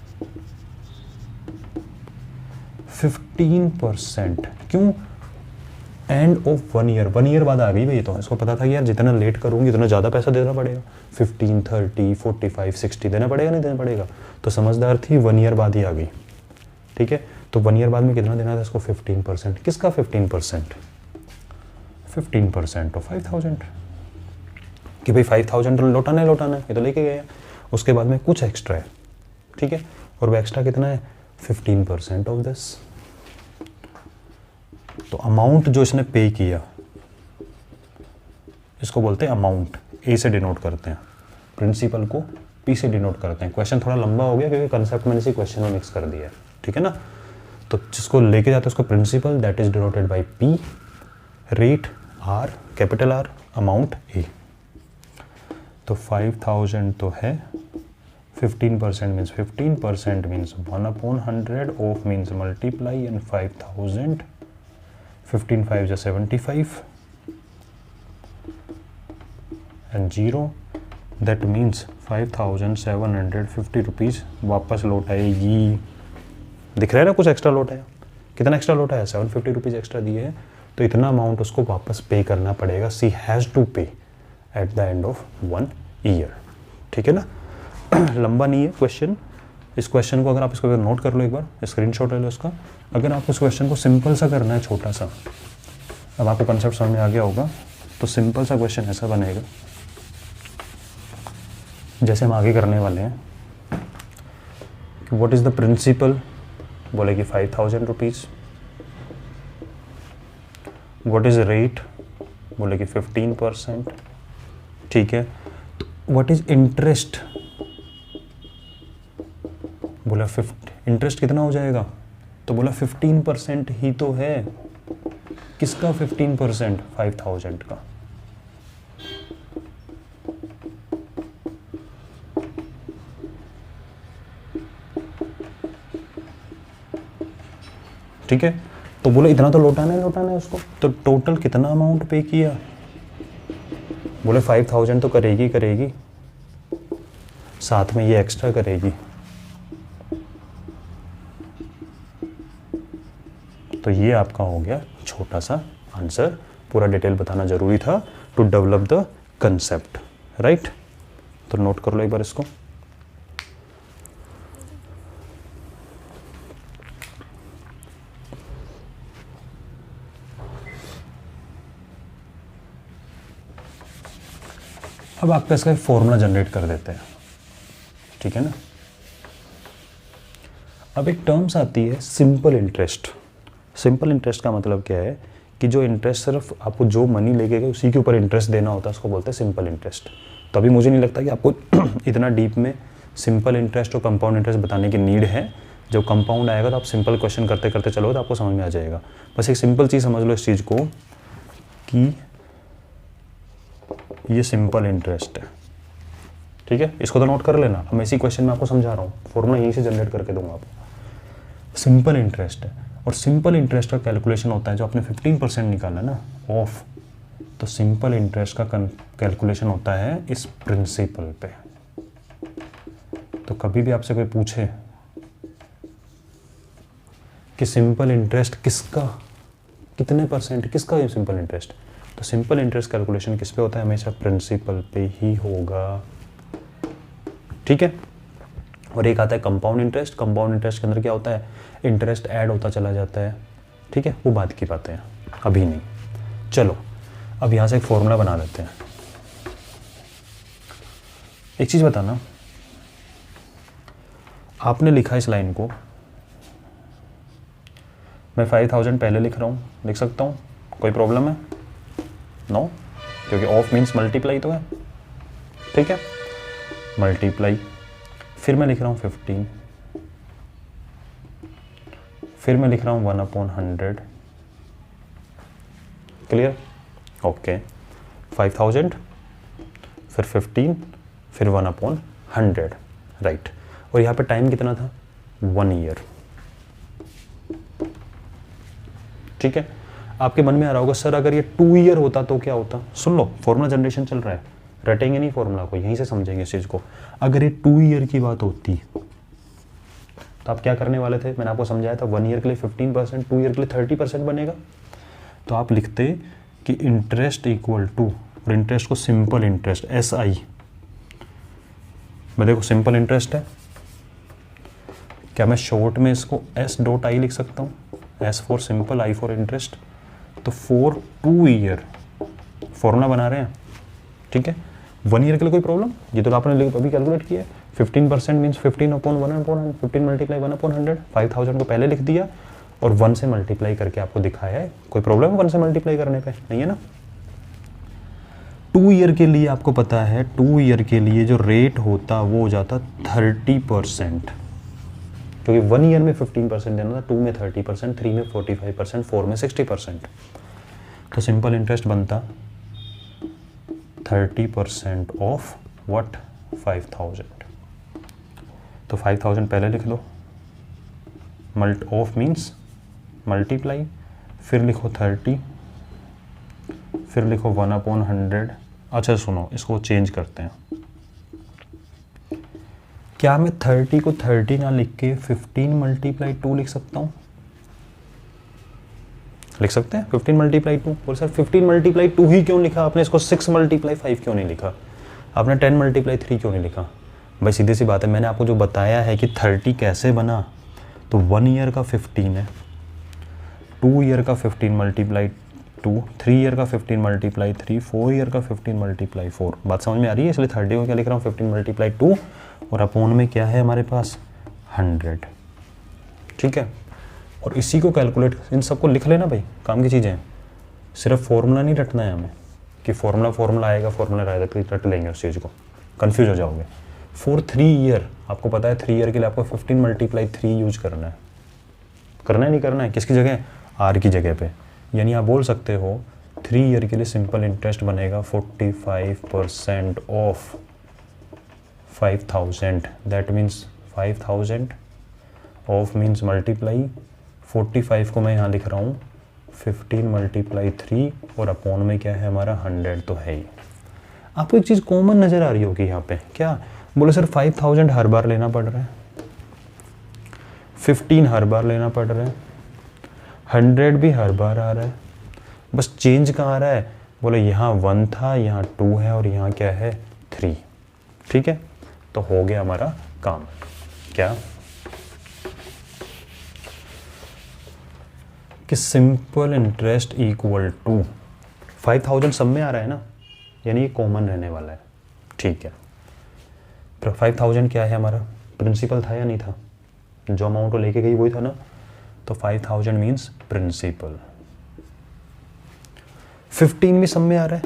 15%। क्यों? एंड ऑफ 1 ईयर, 1 ईयर बाद आ गई भाई। तो इसको पता था कि यार जितना लेट करूंगी उतना ज़्यादा पैसा देना पड़ेगा, 15, 30, 45, 60 देना पड़ेगा, नहीं देना पड़ेगा। तो समझदार थी, 1 ईयर बाद ही आ गई, ठीक है। तो 1 ईयर बाद में कितना देना था इसको? 15%। किसका 15%? 15% ऑफ 5000, कि भाई 5000 तो लौटाना है, ये तो लेके गया। उसके बाद में कुछ एक्स्ट्रा है, ठीक है। और वो एक्स्ट्रा कितना है? 15% ऑफ दिस। तो अमाउंट जो इसने पे किया इसको बोलते हैं अमाउंट। ए से डिनोट करते हैं, प्रिंसिपल को पी से डिनोट करते हैं। क्वेश्चन थोड़ा लंबा हो गया क्योंकि कंसेप्ट मैंने इसी क्वेश्चन में मिक्स कर दिया है, ठीक है ना। तो जिसको लेके जाते हैं उसको principal, that is denoted by P, rate R, capital R, amount A. तो 5000 तो है, 15% means 15% means 1/100 of means multiply and 5000, 15 5 is 75 and 0, that means 5750 rupees वापस लौटाएगी। दिख रहा है ना कुछ एक्स्ट्रा लौटाया? कितना एक्स्ट्रा लौटाया? 750 रुपीज़ एक्स्ट्रा दिए हैं, तो इतना अमाउंट उसको वापस पे करना पड़ेगा। सी हैज़ टू पे eight the end of 1 year, ठीक है ना। लंबा नहीं है क्वेश्चन। इस क्वेश्चन को अगर आप इसको नोट कर लो, एक बार स्क्रीनशॉट ले लो इसका। अगर आप उस क्वेश्चन को सिंपल सा करना है, छोटा सा, अब आपको कंसेप्ट समझ में आ गया होगा, तो सिंपल सा क्वेश्चन ऐसा बनेगा जैसे हम आगे करने वाले हैं कि व्हाट इज़ द प्रिंसिपल, बोले कि 5000 रुपीज़। व्हाट इज़ रेट, बोले कि 15%। ठीक है, तो व्हाट इज़ इंटरेस्ट, बोला इंटरेस्ट कितना हो जाएगा, तो बोला 15% ही तो है। किसका 15%? 5000 का। ठीक है, तो बोले इतना तो लौटाना है उसको, तो टोटल कितना अमाउंट पे किया, बोले 5000 तो करेगी, साथ में ये एक्स्ट्रा करेगी, तो ये आपका हो गया छोटा सा आंसर। पूरा डिटेल बताना जरूरी था to develop the concept, right. तो नोट कर लो एक बार इसको। अब आपका इसका एक फॉर्मूला जनरेट कर देते हैं, ठीक है ना। अब एक टर्म्स आती है सिंपल इंटरेस्ट। सिंपल इंटरेस्ट का मतलब क्या है कि जो इंटरेस्ट सिर्फ आपको जो मनी लेके गए उसी के ऊपर इंटरेस्ट देना होता है, उसको बोलते हैं सिंपल इंटरेस्ट। तो अभी मुझे नहीं लगता कि आपको इतना डीप में सिंपल इंटरेस्ट और कंपाउंड इंटरेस्ट बताने की नीड है। जब कंपाउंड आएगा तो आप सिंपल क्वेश्चन करते करते चलोगे तो आपको समझ में आ जाएगा। बस एक सिंपल चीज़ समझ लो इस चीज़ को कि ये सिंपल इंटरेस्ट है, ठीक है। इसको तो नोट कर लेना, मैं इसी क्वेश्चन में आपको समझा रहा हूँ, फॉर्मूला यहीं से जनरेट करके दूंगा आपको। सिंपल इंटरेस्ट है और सिंपल इंटरेस्ट का कैलकुलेशन होता है जो आपने 15% निकाला ना ऑफ, तो सिंपल इंटरेस्ट का कैलकुलेशन होता है इस प्रिंसिपल पे। तो कभी भी आपसे कोई पूछे कि सिंपल इंटरेस्ट किसका, कितने परसेंट किसका है सिंपल इंटरेस्ट, तो सिंपल इंटरेस्ट कैलकुलेशन किस पे होता है, हमेशा प्रिंसिपल पे ही होगा, ठीक है। और एक आता है कंपाउंड इंटरेस्ट। कंपाउंड इंटरेस्ट के अंदर क्या होता है, इंटरेस्ट ऐड होता चला जाता है, ठीक है। वो बात की बातें हैं, अभी नहीं। चलो अब यहाँ से एक फॉर्मूला बना लेते हैं। एक चीज़ बताना, आपने लिखा इस लाइन को, मैं 5000 पहले लिख रहा हूँ, लिख सकता हूँ, कोई प्रॉब्लम है? नो, क्योंकि ऑफ मीन्स मल्टीप्लाई तो है, ठीक है। मल्टीप्लाई, फिर मैं लिख रहा हूँ 15, फिर मैं लिख रहा हूँ 1/100, क्लियर? ओके, 5000 फिर 15 फिर 1/100, राइट। और यहाँ पे टाइम कितना था, 1 ईयर, ठीक है। आपके मन में आ रहा होगा सर अगर ये 2 ईयर होता तो क्या होता, सुन लो, फॉर्मूला जनरेशन चल रहा है, रटेंगे नहीं फॉर्मूला को, यहीं से समझेंगे इस चीज़ को। अगर ये 2 ईयर की बात होती तो आप क्या करने वाले थे, मैंने आपको समझाया था 1 ईयर के लिए 15%, 2 ईयर के लिए 30% बनेगा। तो आप लिखते कि इंटरेस्ट इक्वल टू, और इंटरेस्ट को सिंपल इंटरेस्ट SI, मैं देखो सिंपल इंटरेस्ट है, क्या मैं शॉर्ट में इसको S.I लिख सकता हूँ, S for simple, I for interest. तो फॉर 2 ईयर फॉर्मूला बना रहे हैं, ठीक है। 1 ईयर के लिए कोई प्रॉब्लम, ये तो आपने अभी कैलकुलेट किया है। 15% मीन्स 15/100, 15 मल्टीप्लाई 1/100, 5000 को पहले लिख दिया और 1 से मल्टीप्लाई करके आपको दिखाया है। कोई प्रॉब्लम है 1 से मल्टीप्लाई करने पे, नहीं है ना। 2 ईयर के लिए आपको पता है, 2 ईयर के लिए जो रेट होता वो हो जाता 30%, क्योंकि 1 ईयर में 15% देना था, 2 में 30%, 3 में 45%, 4 में 60%। तो सिंपल इंटरेस्ट बनता 30% ऑफ व्हाट, 5000। तो 5000 पहले लिख लो, ऑफ मीन्स मल्टीप्लाई, फिर लिखो 30, फिर लिखो 1/100। अच्छा सुनो, इसको चेंज करते हैं, क्या मैं 30 को 30 ना लिख के 15 मल्टीप्लाई 2 लिख सकता हूँ? लिख सकते हैं 15 मल्टीप्लाई 2। बोल सर 15 मल्टीप्लाई 2 ही क्यों लिखा आपने, इसको 6 मल्टीप्लाई 5 क्यों नहीं लिखा, आपने 10 मल्टीप्लाई 3 क्यों नहीं लिखा? भाई सीधी सी बात है, मैंने आपको जो बताया है कि 30 कैसे बना, तो 1 ईयर का 15 है, 2 ईयर का 15 मल्टीप्लाई 2, 3 ईयर का 15 मल्टीप्लाई 3, 4 ईयर का 15 मल्टीप्लाई 4। बात समझ में आ रही है? इसलिए 30 को क्या लिख रहा हूँ, 15 मल्टीप्लाई 2 और अपॉन में क्या है हमारे पास 100। ठीक है, और इसी को कैलकुलेट, इन सबको लिख लेना भाई, काम की चीज़ें हैं। सिर्फ फॉर्मूला नहीं रटना है हमें कि फॉर्मूला आएगा, फॉर्मूला रहेगा तो रट लेंगे उस चीज़ को, कन्फ्यूज हो जाओगे। फॉर 3 ईयर, आपको पता है 3 ईयर के लिए आपको 15 मल्टीप्लाई 3 यूज करना है नहीं करना है, किसकी जगह, आर की जगह पे। यानी आप बोल सकते हो 3 ईयर के लिए सिंपल इंटरेस्ट बनेगा 45% of 5000, that means 5000 of means multiply 45 को मैं यहाँ लिख रहा हूँ 15 मल्टीप्लाई 3 और अपॉन में क्या है हमारा 100 तो है ही। आपको एक चीज़ कॉमन नज़र आ रही होगी यहाँ पे, क्या बोले सर 5000 हर बार लेना पड़ रहा है, 15 हर बार लेना पड़ रहा है, 100 भी हर बार आ रहा है, बस चेंज कहाँ आ रहा है, बोले यहाँ 1 था, यहाँ 2 है और यहाँ क्या है 3। ठीक है, तो हो गया हमारा काम। क्या कि सिंपल इंटरेस्ट इक्वल टू 5000 सब में आ रहा है ना, यानी ये कॉमन रहने वाला है। ठीक है, तो 5000 क्या है हमारा, प्रिंसिपल था या नहीं था, जो अमाउंट को लेके गई वही था ना, तो 5000 मीन्स प्रिंसिपल। 15 भी सब में आ रहा है,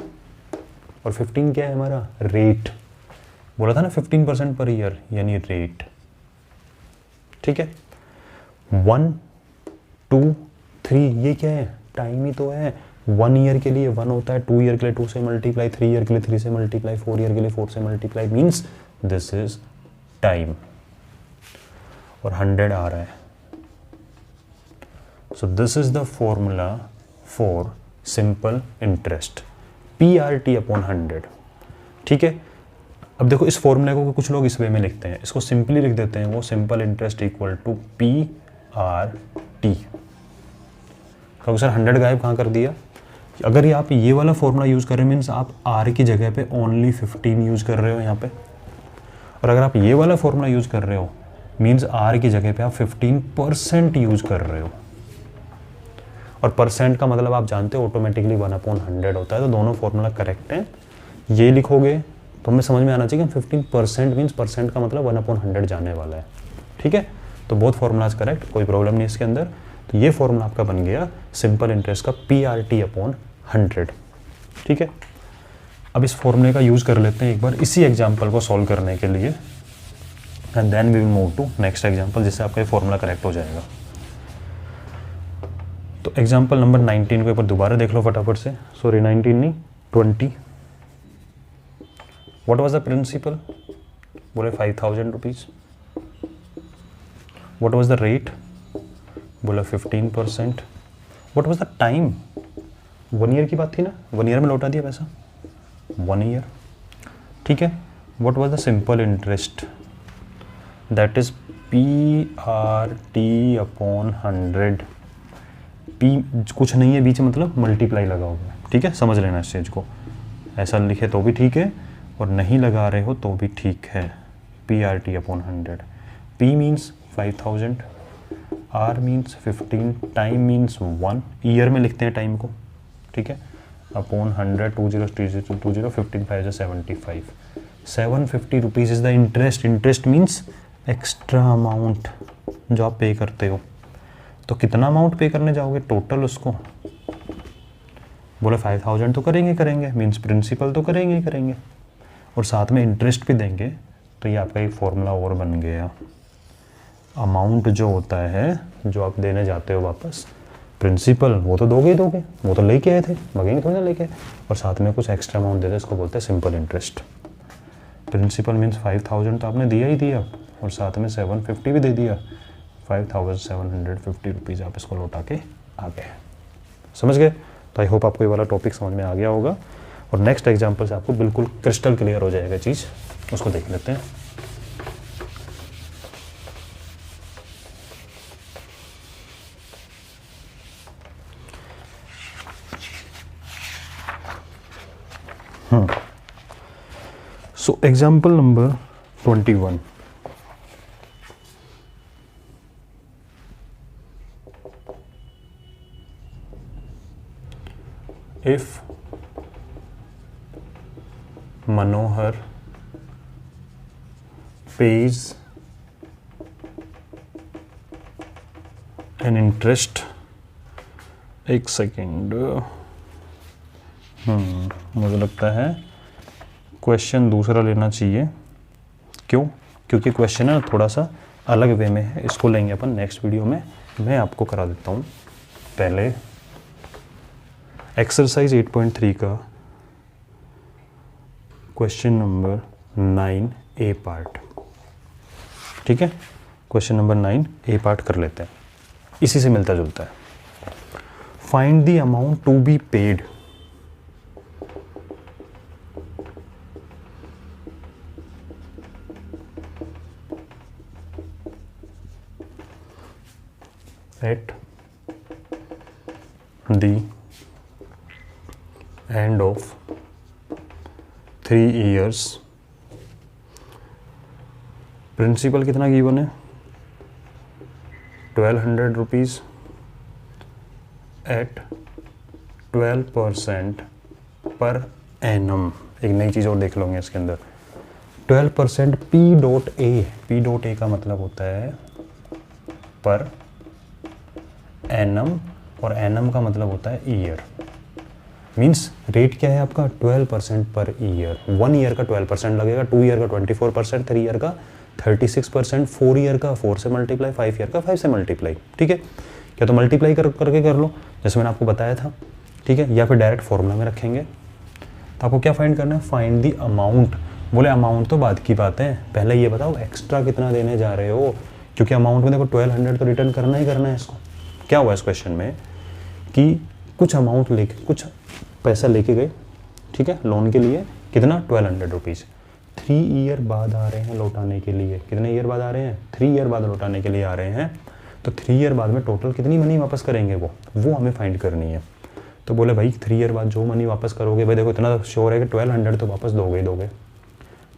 और 15 क्या है हमारा, रेट, बोला था ना 15% पर ईयर, यानी रेट। ठीक है, 1, 2, 3 ये क्या है, टाइम ही तो है। 1 ईयर के लिए 1 होता है, 2 ईयर के लिए 2 से मल्टीप्लाई, 3 ईयर के लिए 3 से मल्टीप्लाई, 4 ईयर के लिए 4 से multiply, means this is time. और 100 आ रहा है, so this is the formula for simple interest, PRT upon 100। ठीक है, अब देखो इस फॉर्मूले को कुछ लोग इस वे में लिखते हैं, इसको सिंपली लिख देते हैं वो simple interest equal to PRT। क्योंकि सर 100 गायब कहाँ कर दिया, अगर ये आप ये वाला फॉर्मूला यूज़ कर रहे हैं मीन्स आप R की जगह पे ओनली 15 यूज़ कर रहे हो यहाँ पे, और अगर आप ये वाला फॉर्मूला यूज़ कर रहे हो मीन्स R की जगह पे आप 15% यूज़ कर रहे हो। और परसेंट का मतलब आप जानते हो ऑटोमेटिकली 1/100 होता है, तो दोनों फॉर्मूला करेक्ट हैं। ये लिखोगे तो हमें समझ में आना चाहिए कि 15% मीन्स परसेंट का मतलब 1/100 जाने वाला है। ठीक है, तो बहुत फॉर्मूलाज करेक्ट, कोई प्रॉब्लम नहीं इसके अंदर। तो ये फॉर्मूला आपका बन गया सिंपल इंटरेस्ट का PRT अपॉन 100। ठीक है, अब इस फॉर्मूले का यूज़ कर लेते हैं एक बार इसी एग्जाम्पल को सॉल्व करने के लिए, and then we will move to next example, जिससे आपका ये फॉर्मूला करेक्ट हो जाएगा। तो एग्जाम्पल नंबर 19 को एक बार दोबारा देख लो फटाफट से, सॉरी 19 नहीं 20। व्हाट वाज द प्रिंसिपल, बोले 5000 rupees. What was the rate, बोला 15%। What was the time, 1 year की बात थी ना, 1 ईयर में लौटा दिया पैसा, 1 ईयर। ठीक है, what was the simple interest, that is PRT upon 100। P कुछ नहीं है बीच में, मतलब मल्टीप्लाई लगा हुआ है। ठीक है, समझ लेना इस चीज़ को, ऐसा लिखे तो भी ठीक है और नहीं लगा रहे हो तो भी ठीक है। PRT upon 100, P means 5000, R means 15, time means 1, year में लिखते हैं टाइम को। ठीक है, upon 100, 20 20 15 5 75, 750 rupees is the interest. Interest means extra amount जो आप पे करते हो। तो कितना अमाउंट पे करने जाओगे टोटल, उसको बोले 5000 तो करेंगे मीन्स प्रिंसिपल तो करेंगे और साथ में इंटरेस्ट भी देंगे। तो ये आपका एक फॉर्मूला और बन गया। अमाउंट जो होता है जो आप देने जाते हो वापस, प्रिंसिपल वो तो दोगे, वो तो लेके आए थे, मगेंगे थोड़ी ना लेके, और साथ में कुछ एक्स्ट्रा अमाउंट देते, इसको बोलते हैं सिंपल इंटरेस्ट। प्रिंसिपल मीन्स 5000 तो आपने दिया ही दिया और साथ में 750 भी दे दिया, 5750 रुपीज़ आप इसको लौटा के आ गए। समझ गए? तो आई होप आपको ये वाला टॉपिक समझ में आ गया होगा, और नेक्स्ट एग्जाम्पल से आपको बिल्कुल क्रिस्टल क्लियर हो जाएगा चीज़, उसको देख लेते हैं। So example number 21. If Manohar pays an interest, एक सेकेंड, मुझे लगता है क्वेश्चन दूसरा लेना चाहिए। क्यों? क्योंकि क्वेश्चन है थोड़ा सा अलग वे में है, इसको लेंगे अपन नेक्स्ट वीडियो में। मैं आपको करा देता हूँ पहले एक्सरसाइज 8.3 का क्वेश्चन नंबर 9A पार्ट। ठीक है, क्वेश्चन नंबर 9A पार्ट कर लेते हैं, इसी से मिलता जुलता है। Find the amount to be paid at the end of 3 years। Principal कितना गिवन है? 1200 रुपीज़ एट 12% पर एनम। एक नई चीज़ और देख लोगे इसके अंदर, 12% P.A का मतलब होता है पर एनम, और एनम का मतलब होता है ईयर। मीन्स रेट क्या है आपका? 12% पर ईयर। 1 ईयर का 12% लगेगा, 2 ईयर का 24%, 3 ईयर का 36%, 4 ईयर का 4 से मल्टीप्लाई, 5 ईयर का 5 से मल्टीप्लाई। ठीक है, क्या तो मल्टीप्लाई करके कर लो जैसे मैंने आपको बताया था। ठीक है, या फिर डायरेक्ट फॉर्मूला में रखेंगे। तो आपको क्या फाइंड करना है? Find the amount. बोले अमाउंट तो बाद की बात है, पहले ये बताओ एक्स्ट्रा कितना देने जा रहे हो, क्योंकि अमाउंट में देखो 1200 तो रिटर्न करना ही करना है इसको। क्या हुआ इस क्वेश्चन में कि कुछ अमाउंट लेके, कुछ पैसा लेके गए, ठीक है, लोन के लिए, कितना? 1200 रुपीज़। 3 ईयर बाद आ रहे हैं लौटाने के लिए। कितने ईयर बाद आ रहे हैं? 3 ईयर बाद लौटाने के लिए आ रहे हैं। तो 3 ईयर बाद में टोटल कितनी मनी वापस करेंगे वो हमें फाइंड करनी है। तो बोले भाई 3 ईयर बाद जो मनी वापस करोगे, भाई देखो इतना श्योर है कि 1200 तो वापस दोगे ही दोगे,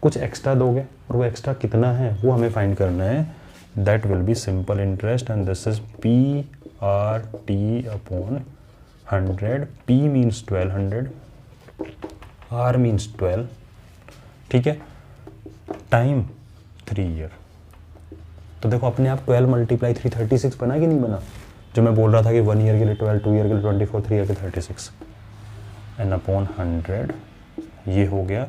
कुछ एक्स्ट्रा दोगे, और वो एक्स्ट्रा कितना है वो हमें फाइंड करना है। That will be simple interest and this is PRT upon 100। P means 1200, R means 12, ठीक है, टाइम 3 ईयर। तो देखो अपने आप 12 मल्टीप्लाई 3 36 बना कि नहीं बना? जो मैं बोल रहा था कि 1 ईयर के लिए 12, 2 ईयर के लिए 24, 3 ईयर के 36 एंड अपॉन 100, ये हो गया।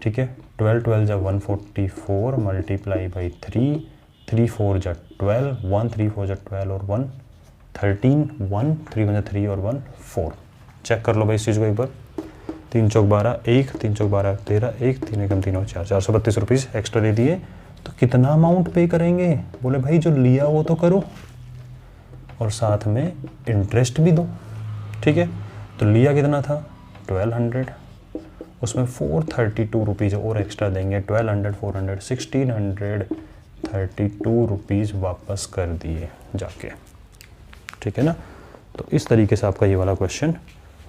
ठीक है, 12 12 जा 144 मल्टीप्लाई बाई 3, 3 4 जा 12, 1 3 4 जा 12 और 1 13, 1 3 1 3 और 1 4। चेक कर लो भाई इस चीज़ को एक बार। 3 चौक 12 1, 3 चौक 12 13 1, 3 एकम 3 और 4, 432 रुपीज़ एक्स्ट्रा दे दिए। तो कितना अमाउंट पे करेंगे? बोले भाई जो लिया वो तो करो और साथ में इंटरेस्ट भी दो। ठीक है, तो लिया कितना था? 1200, उसमें 432 रुपीज़ और एक्स्ट्रा देंगे। 1200 400 1632 रुपीज़ वापस कर दिए जाके। ठीक है ना? तो इस तरीके से आपका ये वाला क्वेश्चन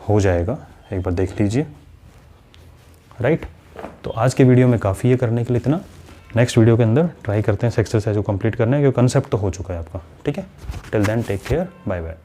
हो जाएगा, एक बार देख लीजिए। राइट, तो आज के वीडियो में काफ़ी है करने के लिए इतना। नेक्स्ट वीडियो के अंदर ट्राई करते हैं इस एक्सरसाइज को कंप्लीट करना है, क्योंकि कंसेप्ट तो हो चुका है आपका। ठीक है, till then take care, bye bye.